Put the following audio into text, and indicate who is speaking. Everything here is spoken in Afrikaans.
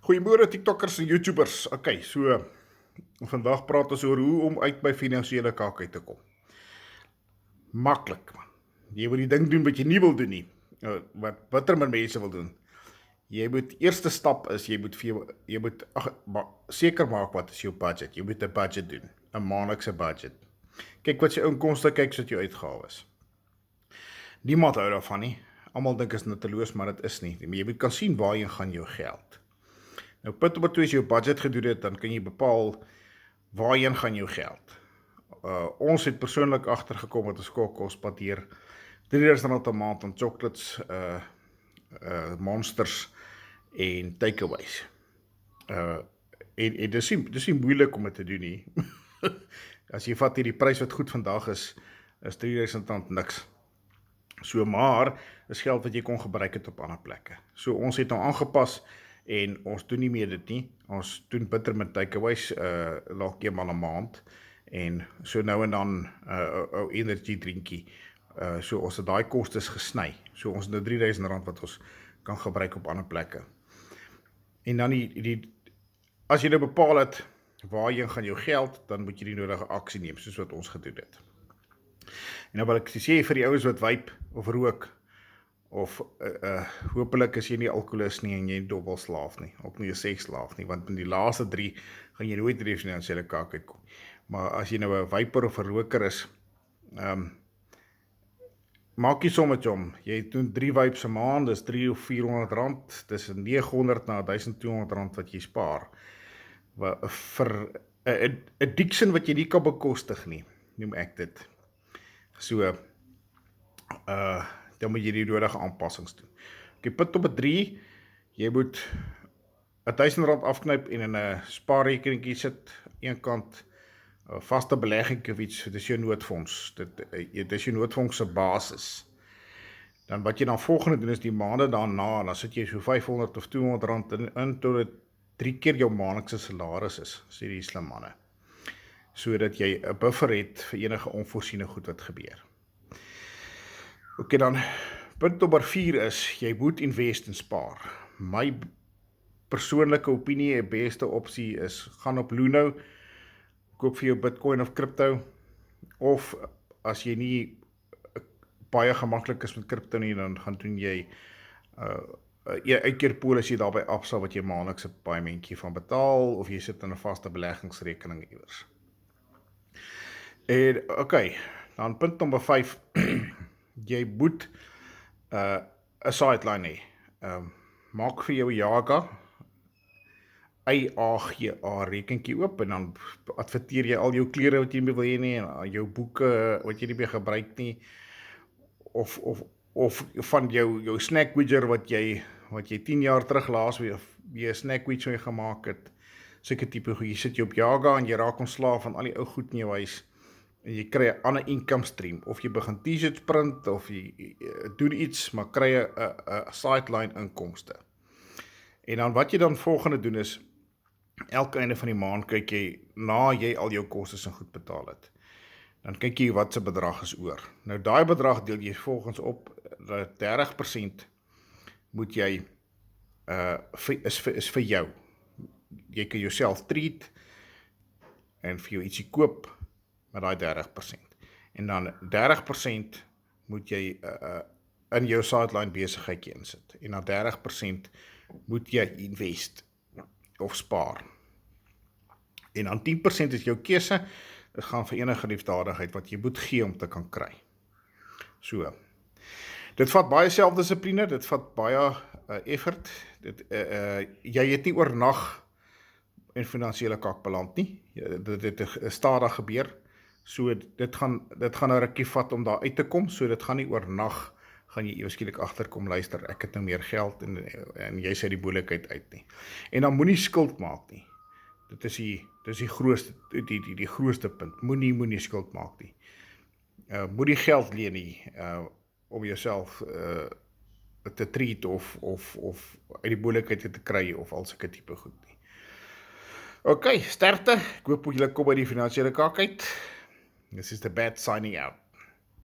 Speaker 1: Goeiemôre TikTokkers en YouTubers. So vandag praat ons oor hoe om uit by finansiële kaak uit te kom. Maklik man. Jy moet die ding doen wat jy nie wil doen nie. Wat bitter mense wil doen. Jy moet eerste stap is jy moet seker maak wat is jou budget. Jy moet 'n budget doen, 'n maandelikse budget. Kyk wat jou inkomste, kyk wat jou uitgawes. Niemand hou daarvan nie. Almal dink is nutteloos, maar dit is nie. Maar jy moet kan sien waarheen gaan jou geld. Nou punt nommer 2 as jy jou budget gedoen het, dan kan jy bepaal waarheen gaan jou geld. Ons het persoonlik agtergekom dat ons kos spandeer R3,000 'n maand aan chocolates, monsters en takeaways. En dis nie moeilik om dit te doen nie. As jy vat hierdie prys wat goed vandag is R3,000 niks. So maar is geld wat jy kon gebruik het op ander plekke. So ons het nou aangepas en ons doen nie meer dit nie. Ons doen bitter met takeaways, dalk eenmal 'n maand en so nou en dan 'n energy drinkie. So ons het daai kostes gesny. So ons het nou R3,000 wat ons kan gebruik op ander plekke. En dan as jy nou bepaal het waarheen gaan jou geld, dan moet jy die nodige aksie neem, soos wat ons gedoen het. En nou wil ek sê vir die ouens wat vape of rook, of hopelik is jy nie alkoholist nie en jy nie dobbelslaaf nie, ook nie 'n seksslaaf nie, want met die laaste 3 gaan jy nooit die finansiële kaak uitkom. Maar as jy nou 'n vaper of 'n roker is, maak jy sommige om. Jy doen 3 vapes 'n maand, dis R300 of R400, dis R900 na R1,200 wat jy spaar. Vir 'n addiction wat jy nie kan bekostig nie, noem ek dit. So, dan moet jy die nodige aanpassings doen. Punt nommer 3, jy moet R1,000 afknyp en in 'n spaarrekeningkie sit, een kant vaste belegging of iets, dit is jou noodfonds, dit is jou noodfonds se basis. Dan wat jy dan volgende doen is die maande daarna, dan sit jy so R500 of R200 in tot dit 3 keer jou maandelikse salaris is, sê die slim manne. Sodat jy 'n buffer het vir enige onvoorsiene goed wat gebeur. Dan punt nommer 4 is, jy moet invest en spaar. My persoonlike opinie, die beste opsie is, gaan op Luno, koop vir jou Bitcoin of crypto, of as jy nie baie gemaklik is met crypto nie, dan gaan doen jy uitkeerpolis jy daar by Absa wat jy maandeliks 'n paaiementjie van betaal, of jy sit in 'n vaste beleggingsrekening iewers. En dan punt nommer 5, jy moet 'n sideline hê. Maak vir jou Yaga, AGA rekenkie oop en dan adverteer jy al jou klere wat jy nie wil hê nie en jou boeke wat jy nie meer gebruik nie, of van jou snack widger wat jy 10 jaar terug laas weer 'n snack widget gemaak het, sulke tipe goed. Jy sit jy op Yaga en jy raak ontslaaf van al die ou goed in jou huis en jy kry 'n ander income stream, of jy begin t-shirts print of jy doen iets, maar kry 'n sideline inkomste. En dan wat jy dan volgende doen is, elke einde van die maand kyk jy, na jy al jou kostes en goed betaal het, dan kyk jy wat se bedrag is oor. Nou daai bedrag deel jy volgens op, dat 30% moet jy, is vir jou. Jy kan jouself treat, en vir jou ietsie koop, met daai 30%. En dan 30% moet jy in jou sideline besigheidjie insit. En dan 30% moet jy invest of spaar. En dan 10% is jou keuse, dit gaan vir enige liefdadigheid wat jy moet gee om te kan kry. So, dit vat baie selfdissipline, dit vat baie effort, jy het nie oornag in finansiële kaak beland nie, dit het stadig gebeur, so dit gaan 'n rukkie vat om daar uit te kom, so dit gaan nie oornag, gaan jy eweskielik agterkom, luister, ek het nou meer geld, en jy sê die moeilikheid uit nie. En dan moenie skuld maak nie, dit is die grootste punt, moenie skuld maak nie. Moenie geld leen nie, om jouself te treat of uit die moeilikheid te kry of al sulke tipe goed nie. Sterkte, ek hoop julle kom by die finansiële kaak uit. This is the bad signing out.